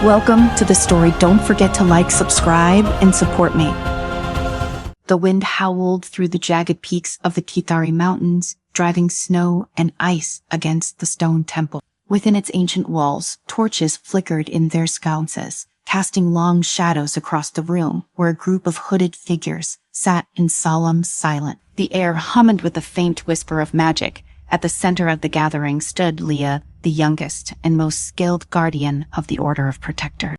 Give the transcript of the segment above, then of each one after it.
Welcome to the story. Don't forget to like, subscribe, and support me. The wind howled through the jagged peaks of the Kithari Mountains, driving snow and ice against the stone temple. Within its ancient walls, torches flickered in their sconces, casting long shadows across the room where a group of hooded figures sat in solemn silence. The air hummed with a faint whisper of magic. At the center of the gathering stood Leah, the youngest and most skilled guardian of the Order of Protectors.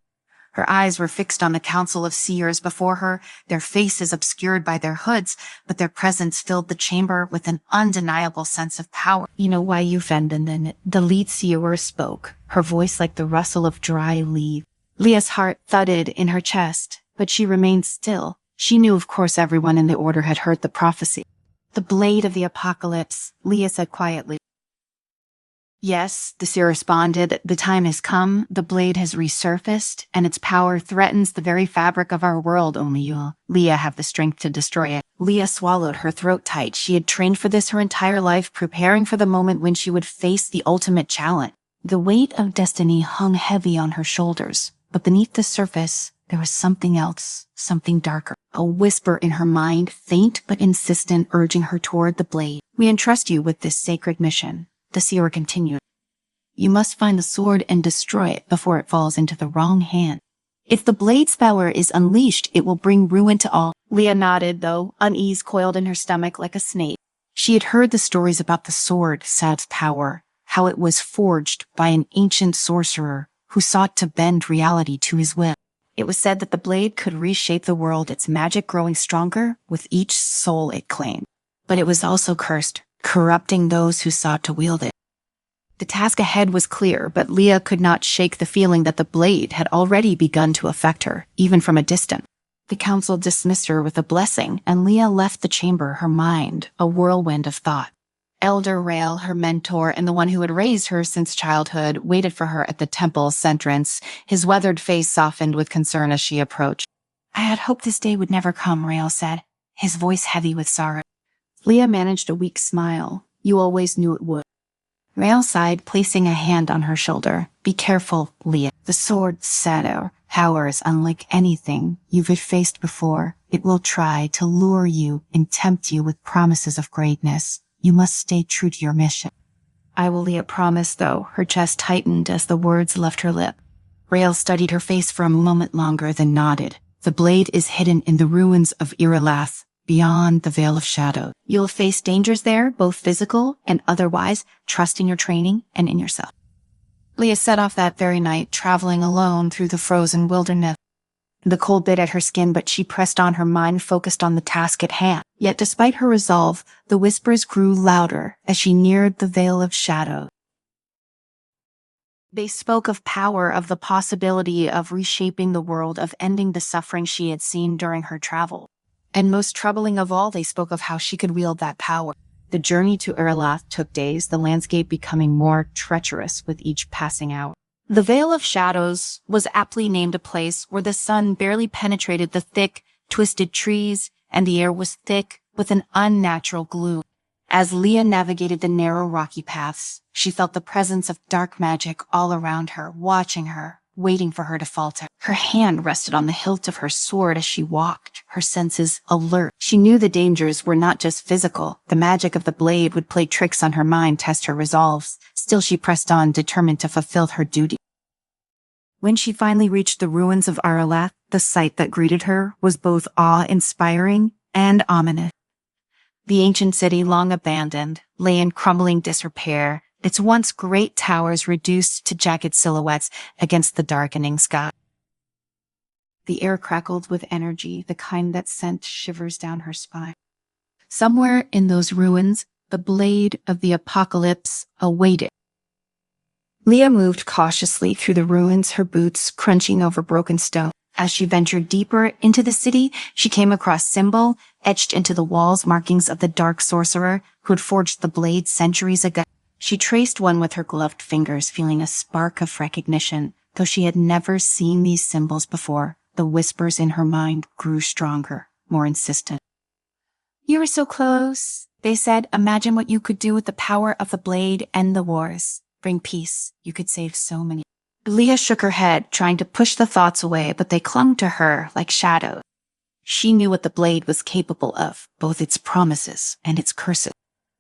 Her eyes were fixed on the council of seers before her, their faces obscured by their hoods, but their presence filled the chamber with an undeniable sense of power. "You know why you offended then?" The lead seer spoke, her voice like the rustle of dry leaves. Leah's heart thudded in her chest, but she remained still. She knew, of course, everyone in the Order had heard the prophecy. "The blade of the apocalypse," Leah said quietly. "Yes," the seer responded, "the time has come, the blade has resurfaced, and its power threatens the very fabric of our world. Only you, Leah, have the strength to destroy it." Leah swallowed, her throat tight. She had trained for this her entire life, preparing for the moment when she would face the ultimate challenge. The weight of destiny hung heavy on her shoulders, but beneath the surface, there was something else, something darker. A whisper in her mind, faint but insistent, urging her toward the blade. "We entrust you with this sacred mission," the seer continued. "You must find the sword and destroy it before it falls into the wrong hand. If the blade's power is unleashed, it will bring ruin to all." Leah nodded, though unease coiled in her stomach like a snake. She had heard the stories about the sword, Sad's power, how it was forged by an ancient sorcerer who sought to bend reality to his will. It was said that the blade could reshape the world, its magic growing stronger with each soul it claimed. But it was also cursed, corrupting those who sought to wield it. The task ahead was clear, but Leah could not shake the feeling that the blade had already begun to affect her, even from a distance. The council dismissed her with a blessing, and Leah left the chamber, her mind a whirlwind of thought. Elder Rael, her mentor and the one who had raised her since childhood, waited for her at the temple's entrance. His weathered face softened with concern as she approached. "I had hoped this day would never come," Rael said, his voice heavy with sorrow. Leah managed a weak smile. "You always knew it would." Rael sighed, placing a hand on her shoulder. "Be careful, Leah. The sword's shadow power is unlike anything you've faced before. It will try to lure you and tempt you with promises of greatness. You must stay true to your mission." "I will," Leah promised, though her chest tightened as the words left her lip. Rael studied her face for a moment longer, then nodded. "The blade is hidden in the ruins of Iralath, beyond the Veil of Shadow. You'll face dangers there, both physical and otherwise. Trust in your training and in yourself." Leah set off that very night, traveling alone through the frozen wilderness. The cold bit at her skin, but she pressed on, her mind focused on the task at hand. Yet despite her resolve, the whispers grew louder as she neared the Veil of Shadow. They spoke of power, of the possibility of reshaping the world, of ending the suffering she had seen during her travel. And most troubling of all, they spoke of how she could wield that power. The journey to Iralath took days, the landscape becoming more treacherous with each passing hour. The Veil of Shadows was aptly named a place where the sun barely penetrated the thick, twisted trees, and the air was thick with an unnatural gloom. As Leah navigated the narrow rocky paths, she felt the presence of dark magic all around her, watching her, waiting for her to falter. Her hand rested on the hilt of her sword as she walked, her senses alert. She knew the dangers were not just physical. The magic of the blade would play tricks on her mind, test her resolves. Still she pressed on, determined to fulfill her duty. When she finally reached the ruins of Iralath, the sight that greeted her was both awe-inspiring and ominous. The ancient city, long abandoned, lay in crumbling disrepair, its once great towers reduced to jagged silhouettes against the darkening sky. The air crackled with energy, the kind that sent shivers down her spine. Somewhere in those ruins, the blade of the apocalypse awaited. Leah moved cautiously through the ruins, her boots crunching over broken stone. As she ventured deeper into the city, she came across symbol etched into the walls, markings of the dark sorcerer who had forged the blade centuries ago. She traced one with her gloved fingers, feeling a spark of recognition. Though she had never seen these symbols before, the whispers in her mind grew stronger, more insistent. "You were so close," they said. "Imagine what you could do with the power of the blade. End the wars. Bring peace. You could save so many." Leah shook her head, trying to push the thoughts away, but they clung to her like shadows. She knew what the blade was capable of, both its promises and its curses.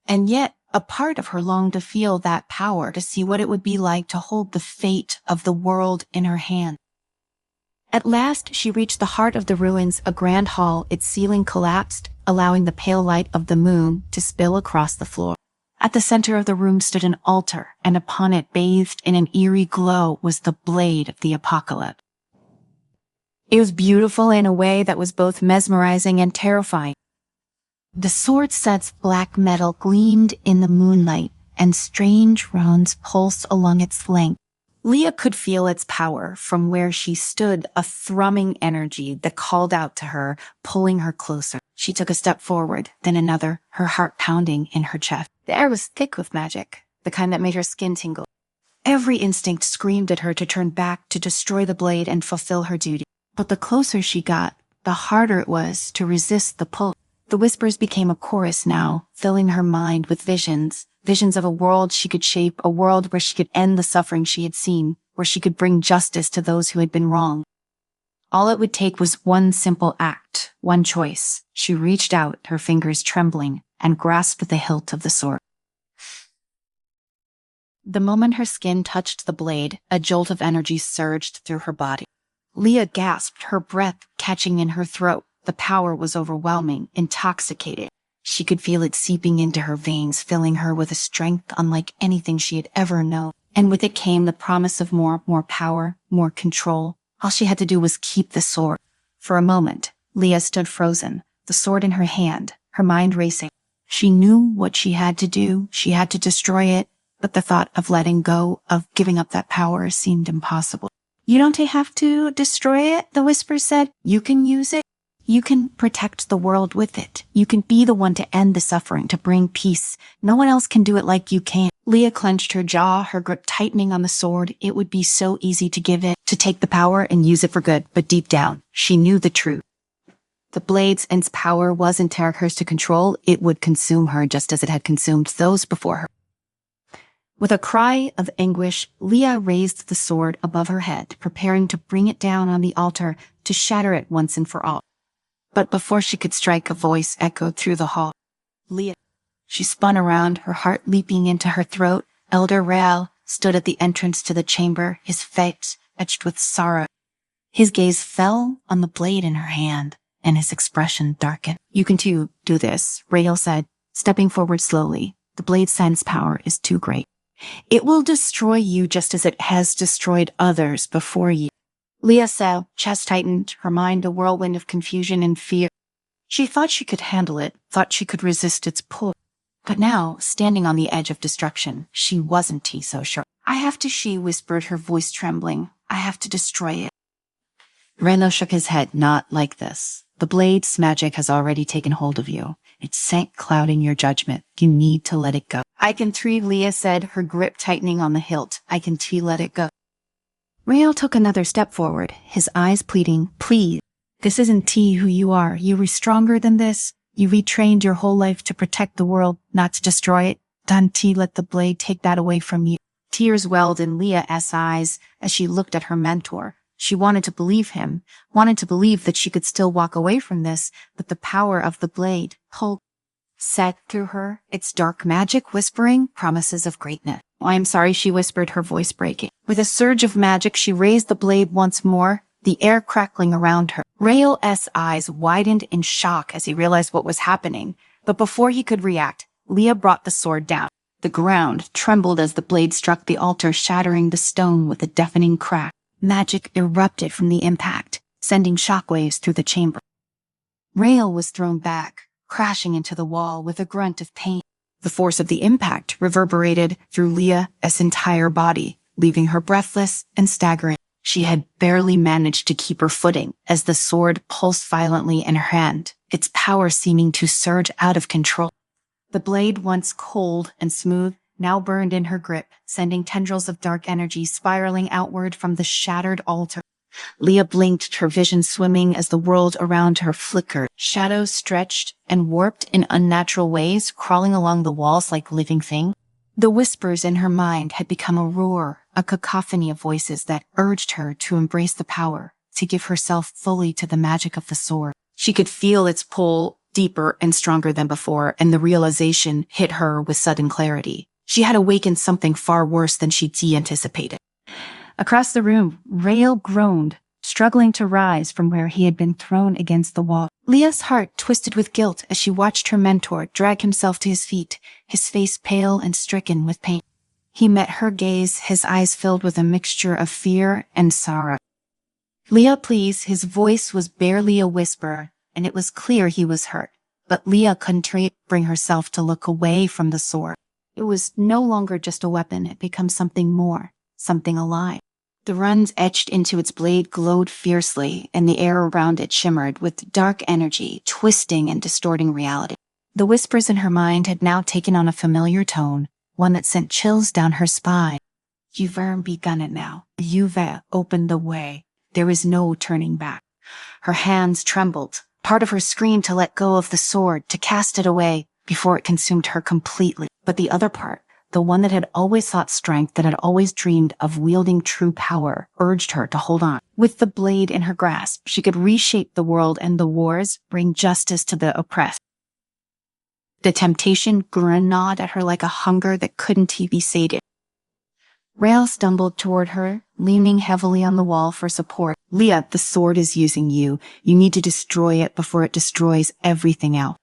And yet, a part of her longed to feel that power, to see what it would be like to hold the fate of the world in her hand. At last, she reached the heart of the ruins, a grand hall. Its ceiling collapsed, allowing the pale light of the moon to spill across the floor. At the center of the room stood an altar, and upon it, bathed in an eerie glow, was the blade of the apocalypse. It was beautiful in a way that was both mesmerizing and terrifying. The sword set's black metal gleamed in the moonlight, and strange runes pulsed along its length. Leah could feel its power from where she stood, a thrumming energy that called out to her, pulling her closer. She took a step forward, then another, her heart pounding in her chest. The air was thick with magic, the kind that made her skin tingle. Every instinct screamed at her to turn back, to destroy the blade and fulfill her duty. But the closer she got, the harder it was to resist the pull. The whispers became a chorus now, filling her mind with visions of a world she could shape, a world where she could end the suffering she had seen, where she could bring justice to those who had been wronged. All it would take was one simple act, one choice. She reached out, her fingers trembling, and grasped the hilt of the sword. The moment her skin touched the blade, a jolt of energy surged through her body. Leah gasped, her breath catching in her throat. The power was overwhelming, intoxicating. She could feel it seeping into her veins, filling her with a strength unlike anything she had ever known. And with it came the promise of more power, more control. All she had to do was keep the sword. For a moment, Leah stood frozen, the sword in her hand, her mind racing. She knew what she had to do. She had to destroy it, but the thought of letting go, of giving up that power, seemed impossible. "You don't have to destroy it," the whisper said. "You can use it. You can protect the world with it. You can be the one to end the suffering, to bring peace. No one else can do it like you can." Leah clenched her jaw, her grip tightening on the sword. It would be so easy to give it, to take the power and use it for good. But deep down, she knew the truth. The blade's and its power wasn't hers to control. It would consume her just as it had consumed those before her. With a cry of anguish, Leah raised the sword above her head, preparing to bring it down on the altar, to shatter it once and for all. But before she could strike, a voice echoed through the hall. "Leah." She spun around, her heart leaping into her throat. Elder Rael stood at the entrance to the chamber, his face etched with sorrow. His gaze fell on the blade in her hand, and his expression darkened. "You can too do this," Rael said, stepping forward slowly. "The blade's sense power is too great. It will destroy you just as it has destroyed others before you." Leah sat, chest tightened, her mind a whirlwind of confusion and fear. She thought she could handle it, thought she could resist its pull. But now, standing on the edge of destruction, she wasn't so sure. "I have to," she whispered, her voice trembling. "I have to destroy it." Reno shook his head. "Not like this. The blade's magic has already taken hold of you. It's sank, clouding your judgment. You need to let it go." "I can three," Leah said, her grip tightening on the hilt. "I can let it go." Rael took another step forward, his eyes pleading. "Please, this isn't who you are. You were stronger than this. You retrained your whole life to protect the world, not to destroy it. Don't let the blade take that away from you." Tears welled in Leah's eyes as she looked at her mentor. She wanted to believe him, wanted to believe that she could still walk away from this, but the power of the blade pulled set through her, its dark magic whispering promises of greatness. "I am sorry," she whispered, her voice breaking. With a surge of magic, she raised the blade once more, the air crackling around her. Rael's eyes widened in shock as he realized what was happening, but before he could react, Leah brought the sword down. The ground trembled as the blade struck the altar, shattering the stone with a deafening crack. Magic erupted from the impact, sending shockwaves through the chamber. Rael was thrown back, crashing into the wall with a grunt of pain. The force of the impact reverberated through Leah's entire body, leaving her breathless and staggering. She had barely managed to keep her footing as the sword pulsed violently in her hand, its power seeming to surge out of control. The blade, once cold and smooth, now burned in her grip, sending tendrils of dark energy spiraling outward from the shattered altar. Leah blinked, her vision swimming as the world around her flickered. Shadows stretched and warped in unnatural ways, crawling along the walls like living things. The whispers in her mind had become a roar, a cacophony of voices that urged her to embrace the power, to give herself fully to the magic of the sword. She could feel its pull deeper and stronger than before, and the realization hit her with sudden clarity. She had awakened something far worse than she'd anticipated. Across the room, Rael groaned, struggling to rise from where he had been thrown against the wall. Leah's heart twisted with guilt as she watched her mentor drag himself to his feet, his face pale and stricken with pain. He met her gaze, his eyes filled with a mixture of fear and sorrow. "Leah, please," his voice was barely a whisper, and it was clear he was hurt. But Leah couldn't bring herself to look away from the sword. It was no longer just a weapon, it became something more, something alive. The runes etched into its blade glowed fiercely, and the air around it shimmered with dark energy, twisting and distorting reality. The whispers in her mind had now taken on a familiar tone, one that sent chills down her spine. "You've begun it now. You've opened the way. There is no turning back." Her hands trembled. Part of her screamed to let go of the sword, to cast it away before it consumed her completely. But the other part, the one that had always sought strength, that had always dreamed of wielding true power, urged her to hold on. With the blade in her grasp, she could reshape the world and the wars, bring justice to the oppressed. The temptation gnawed at her like a hunger that couldn't be sated. Rael stumbled toward her, leaning heavily on the wall for support. "Leah, the sword is using you. You need to destroy it before it destroys everything else."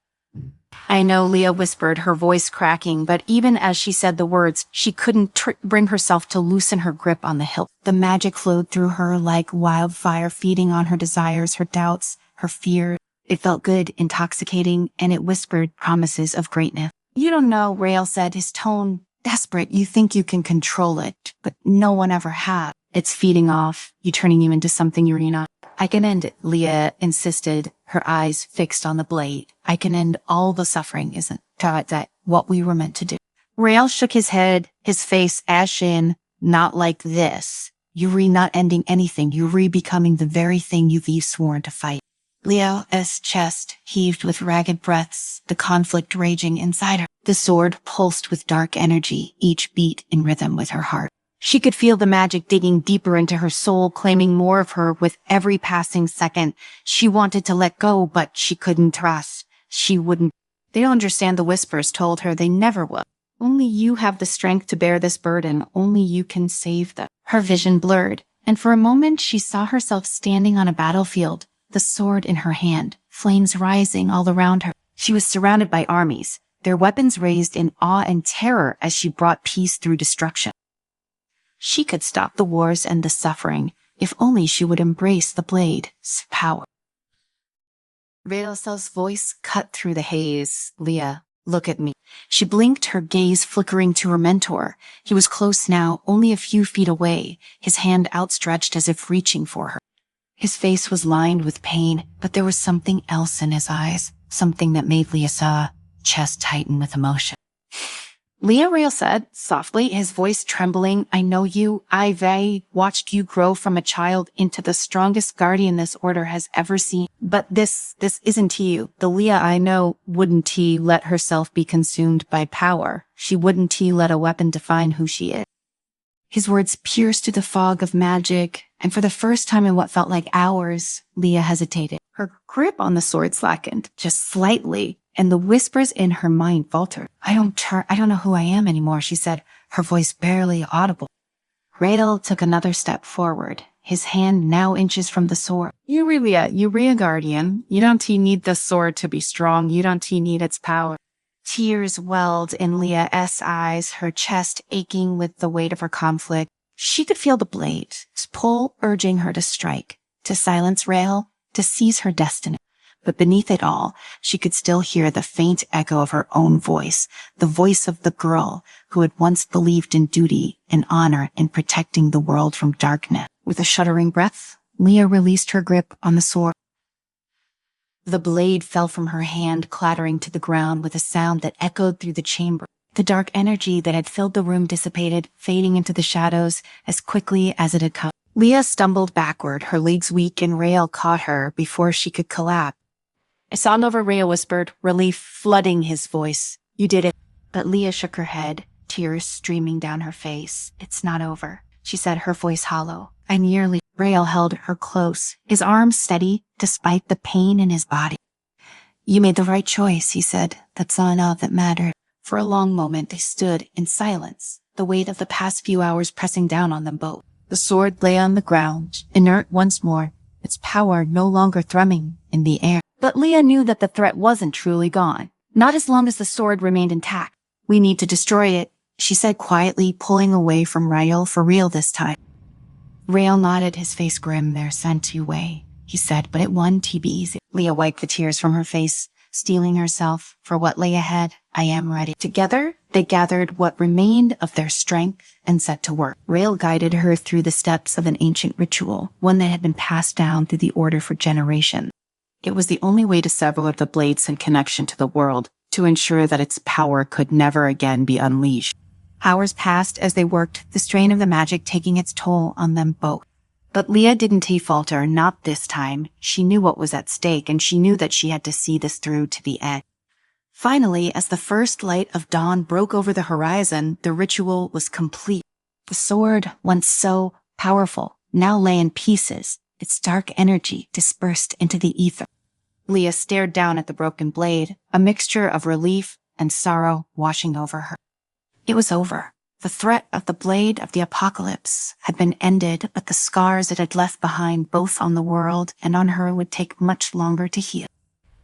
"I know," Leah whispered, her voice cracking, but even as she said the words, she couldn't bring herself to loosen her grip on the hilt. The magic flowed through her like wildfire, feeding on her desires, her doubts, her fear. It felt good, intoxicating, and it whispered promises of greatness. "You don't know," Rael said, his tone desperate. "You think you can control it, but no one ever has. It's feeding off you, turning you into something you're not." "I can end it," Leah insisted, her eyes fixed on the blade. "I can end all the suffering, isn't that what we were meant to do?" Rael shook his head, his face ashen. "Not like this. You're not ending anything. You're becoming the very thing you've sworn to fight." Leah's chest heaved with ragged breaths, the conflict raging inside her. The sword pulsed with dark energy, each beat in rhythm with her heart. She could feel the magic digging deeper into her soul, claiming more of her with every passing second. She wanted to let go, but she couldn't trust. She wouldn't. "They don't understand," the whispers told her. "They never will. Only you have the strength to bear this burden. Only you can save them." Her vision blurred, and for a moment she saw herself standing on a battlefield, the sword in her hand, flames rising all around her. She was surrounded by armies, their weapons raised in awe and terror as she brought peace through destruction. She could stop the wars and the suffering, if only she would embrace the blade's power. Rael's voice cut through the haze. "Leah, look at me." She blinked, her gaze flickering to her mentor. He was close now, only a few feet away, his hand outstretched as if reaching for her. His face was lined with pain, but there was something else in his eyes, something that made Leah's chest tighten with emotion. "Leah," Rael said softly, his voice trembling, "I know you. I've watched you grow from a child into the strongest guardian this order has ever seen. But this isn't you. The Leah I know wouldn't let herself be consumed by power. She wouldn't let a weapon define who she is." His words pierced through the fog of magic, and for the first time in what felt like hours, Leah hesitated. Her grip on the sword slackened, just slightly, and the whispers in her mind faltered. I don't know who I am anymore," she said, her voice barely audible. Rael took another step forward, his hand now inches from the sword. You're a guardian. You don't need the sword to be strong. You don't need its power." Tears welled in Leah's eyes, her chest aching with the weight of her conflict. She could feel the blade's pull urging her to strike, to silence Rael, to seize her destiny. But beneath it all, she could still hear the faint echo of her own voice, the voice of the girl who had once believed in duty and honor in protecting the world from darkness. With a shuddering breath, Leah released her grip on the sword. The blade fell from her hand, clattering to the ground with a sound that echoed through the chamber. The dark energy that had filled the room dissipated, fading into the shadows as quickly as it had come. Leah stumbled backward, her legs weak, and Rael caught her before she could collapse. "It's all over," Rael whispered, relief flooding his voice. "You did it." But Leah shook her head, tears streaming down her face. "It's not over." she said, her voice hollow. I nearly. Rael held her close, his arms steady despite the pain in his body. You made the right choice, he said. That's all that mattered. For a long moment they stood in silence, the weight of the past few hours pressing down on them both. The sword lay on the ground, inert once more, its power no longer thrumming in the air. But Leah knew that the threat wasn't truly gone, not as long as the sword remained intact. We need to destroy it, she said quietly, pulling away from Rael for real this time. Rael nodded, his face grim. They're sent away, he said, but it won't be easy. Leah wiped the tears from her face, steeling herself for what lay ahead. I am ready. Together, they gathered what remained of their strength and set to work. Rael guided her through the steps of an ancient ritual, one that had been passed down through the order for generations. It was the only way to sever the blade's connection to the world, to ensure that its power could never again be unleashed. Hours passed as they worked, the strain of the magic taking its toll on them both. But Leah didn't falter, not this time. She knew what was at stake, and she knew that she had to see this through to the end. Finally, as the first light of dawn broke over the horizon, the ritual was complete. The sword, once so powerful, now lay in pieces, its dark energy dispersed into the ether. Leah stared down at the broken blade, a mixture of relief and sorrow washing over her. It was over. The threat of the blade of the apocalypse had been ended, but the scars it had left behind both on the world and on her would take much longer to heal.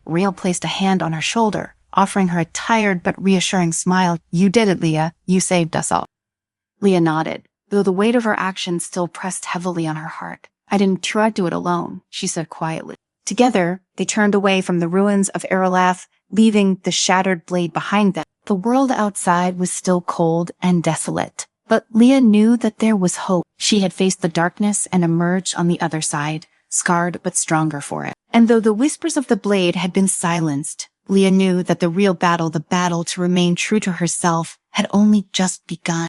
Rael placed a hand on her shoulder, offering her a tired but reassuring smile. You did it, Leah. You saved us all. Leah nodded, though the weight of her actions still pressed heavily on her heart. I didn't try to do it alone, she said quietly. Together, they turned away from the ruins of Erelath, leaving the shattered blade behind them. The world outside was still cold and desolate, but Leah knew that there was hope. She had faced the darkness and emerged on the other side, scarred but stronger for it. And though the whispers of the blade had been silenced, Leah knew that the real battle, the battle to remain true to herself, had only just begun.